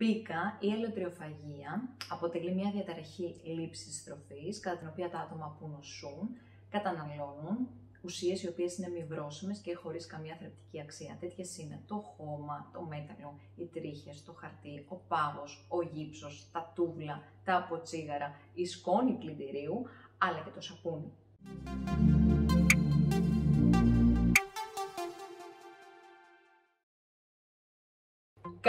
Πίκα ή ελαιοτριοφαγία αποτελεί μια διαταραχή λήψης της τροφής, κατά την οποία τα άτομα που νοσούν καταναλώνουν ουσίες οι οποίες είναι μη βρώσιμες και χωρίς καμία θρεπτική αξία. Τέτοιες είναι το χώμα, το μέταλλο, οι τρίχες, το χαρτί, ο πάγος, ο γύψος, τα τούβλα, τα αποτσίγαρα, η σκόνη πλυντηρίου, αλλά και το σαπούνι.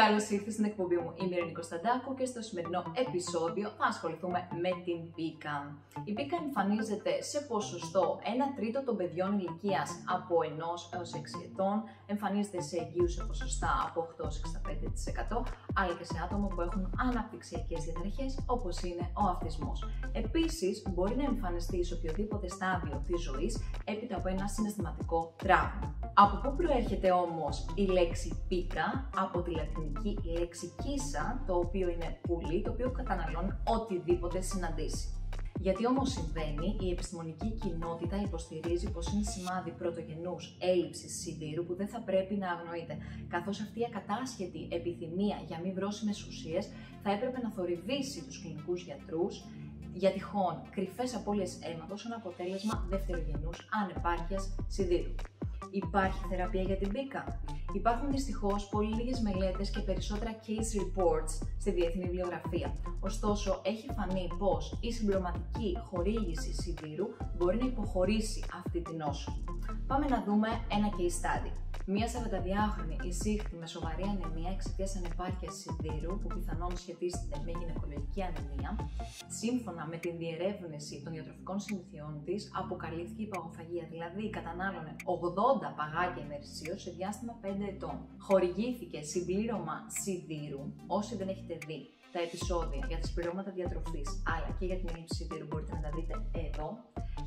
Καλώς ήρθες στην εκπομπή μου, είμαι η Ειρήνη Κωνσταντάκου και στο σημερινό επεισόδιο θα ασχοληθούμε με την πίκα. Η πίκα εμφανίζεται σε ποσοστό 1/3 των παιδιών ηλικίας από 1 έως 6 ετών, εμφανίζεται σε εγγύους σε ποσοστά από 8 έως 65%, αλλά και σε άτομα που έχουν αναπτυξιακές διαταραχές όπως είναι ο αυτισμός. Επίσης, μπορεί να εμφανιστεί σε οποιοδήποτε στάδιο της ζωής έπειτα από ένα συναισθηματικό τραύμα. Από πού προέρχεται όμως η λέξη πίκα? Από τη λατινική λέξη κύσα, το οποίο είναι πουλί, το οποίο καταναλώνει οτιδήποτε συναντήσει. Γιατί όμως συμβαίνει, η επιστημονική κοινότητα υποστηρίζει πως είναι σημάδι πρωτογενούς έλλειψης σιδήρου που δεν θα πρέπει να αγνοείται, καθώς αυτή η ακατάσχετη επιθυμία για μη βρώσιμες ουσίες θα έπρεπε να θορυβήσει τους κλινικούς γιατρούς για τυχόν κρυφές απώλειες αίματος σαν αποτέλεσμα δευτερογενούς ανεπάρκειας σιδήρου. Υπάρχει θεραπεία για την πίκα? Υπάρχουν δυστυχώς πολύ λίγες μελέτες και περισσότερα case reports στη διεθνή βιβλιογραφία. Ωστόσο, έχει φανεί πως η συμπληρωματική χορήγηση σιδήρου μπορεί να υποχωρήσει αυτή την νόσο. Πάμε να δούμε ένα case study. Μία 42χρονη εισήχθη με σοβαρή ανεμία εξαιτίας ανεπάρκειας σιδήρου που πιθανόν σχετίζεται με γυναικολογική ανεμία. Σύμφωνα με την διερεύνηση των διατροφικών συνηθιών της, αποκαλύφθηκε υπαγωφαγία, δηλαδή κατανάλωνε 80 παγάκια ημερησίως σε διάστημα 5 ετών. Χορηγήθηκε συμπλήρωμα σιδήρου. Όσοι δεν έχετε δει τα επεισόδια για τα συμπληρώματα διατροφής αλλά και για την έλλειψη σιδήρου, μπορείτε να τα δείτε εδώ,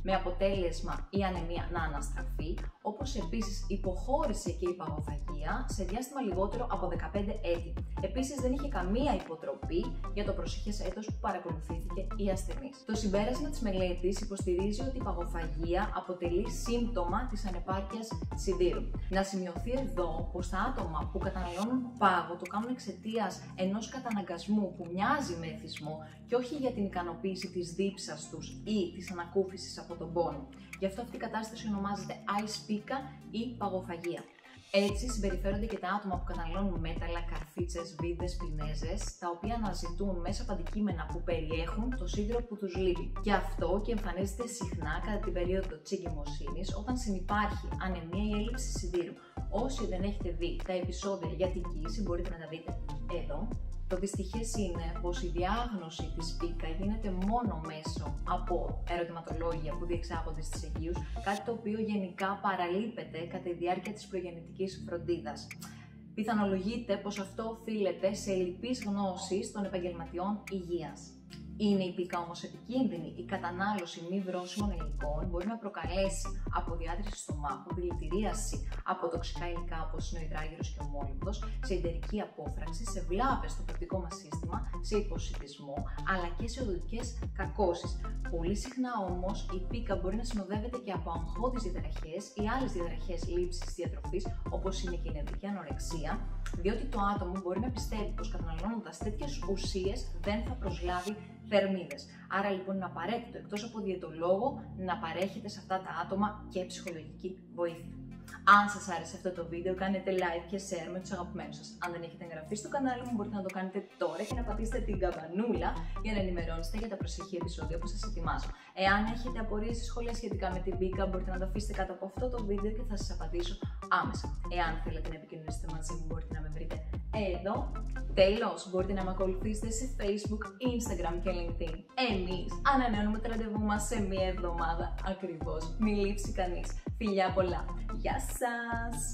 με αποτέλεσμα η ανεμία να αναστραφεί, όπως επίσης υποχώρησε και η παγωφαγία σε διάστημα λιγότερο από 15 έτη. Επίσης δεν είχε καμία υποτροπή για το προσεχές έτος που παρακολουθήθηκε η ασθενής. Το συμπέρασμα της μελέτης υποστηρίζει ότι η παγωφαγία αποτελεί σύμπτωμα της ανεπάρκειας σιδήρου. Να σημειωθεί εδώ πως τα άτομα που καταναλώνουν πάγο το κάνουν εξαιτίας ενός καταναγκασμού που μοιάζει με εθισμό και όχι για την ικανοποίηση της δίψας τους ή της ανακούφισης από τον πόνο. Γι' αυτό αυτή η κατάσταση ονομάζεται ice pica ή παγωφαγία. Έτσι συμπεριφέρονται και τα άτομα που καταναλώνουν μέταλλα, καρφίτσες, βίδες, πινέζες, τα οποία αναζητούν μέσα από αντικείμενα που περιέχουν το σίδηρο που τους λείπει. Γι' αυτό και εμφανίζεται συχνά κατά την περίοδο της εγκυμοσύνης, όταν συνυπάρχει ανεμία ή έλλειψη σιδήρου. Όσοι δεν έχετε δει τα επεισόδια για την κύση, μπορείτε να τα δείτε εδώ. Το δυστυχές είναι πως η διάγνωση της πίκα γίνεται μόνο μέσω από ερωτηματολόγια που διεξάγονται στις εγγύους, κάτι το οποίο γενικά παραλείπεται κατά τη διάρκεια της προγεννητικής φροντίδας. Πιθανολογείται πως αυτό οφείλεται σε ελλειπείς γνώσεις των επαγγελματιών υγείας. Είναι η πίκα όμως επικίνδυνη? Η κατανάλωση μη βρώσιμων υλικών μπορεί να προκαλέσει αποδιάτρηση στομάχου, δηλητηρίαση από τοξικά υλικά όπως είναι ο υδράγυρος και ο μόλιβδος, σε εντερική απόφραξη, σε βλάβες στο πεπτικό μας σύστημα, σε υποσιτισμό, αλλά και σε οδοντικές κακώσεις. Πολύ συχνά όμως η πίκα μπορεί να συνοδεύεται και από αγχώδεις διαταραχές ή άλλες διαταραχές λήψης διατροφής, όπως είναι και η νευρική ανορεξία, διότι το άτομο μπορεί να πιστεύει πως καταναλώνοντας τέτοιες ουσίες δεν θα προσλάβει θερμίδες. Άρα λοιπόν είναι απαραίτητο εκτός από διαιτολόγο να παρέχετε σε αυτά τα άτομα και ψυχολογική βοήθεια. Αν σας άρεσε αυτό το βίντεο, κάνετε like και share με τους αγαπημένους σας. Αν δεν έχετε εγγραφεί στο κανάλι μου, μπορείτε να το κάνετε τώρα και να πατήσετε την καμπανούλα για να ενημερώνεστε για τα προσεχή επεισόδια που σας ετοιμάζω. Εάν έχετε απορίες ή σχόλια σχετικά με την πίκα, μπορείτε να το αφήσετε κάτω από αυτό το βίντεο και θα σας απαντήσω άμεσα. Εάν θέλετε να επικοινωνήσετε μαζί μου, μπορείτε να με βρείτε εδώ. Τέλος, μπορείτε να με ακολουθήσετε σε Facebook, Instagram και LinkedIn. Εμείς ανανεώνουμε το ραντεβού μας σε μία εβδομάδα ακριβώς. Μην λείψει κανείς. Φιλιά πολλά. Γεια σας!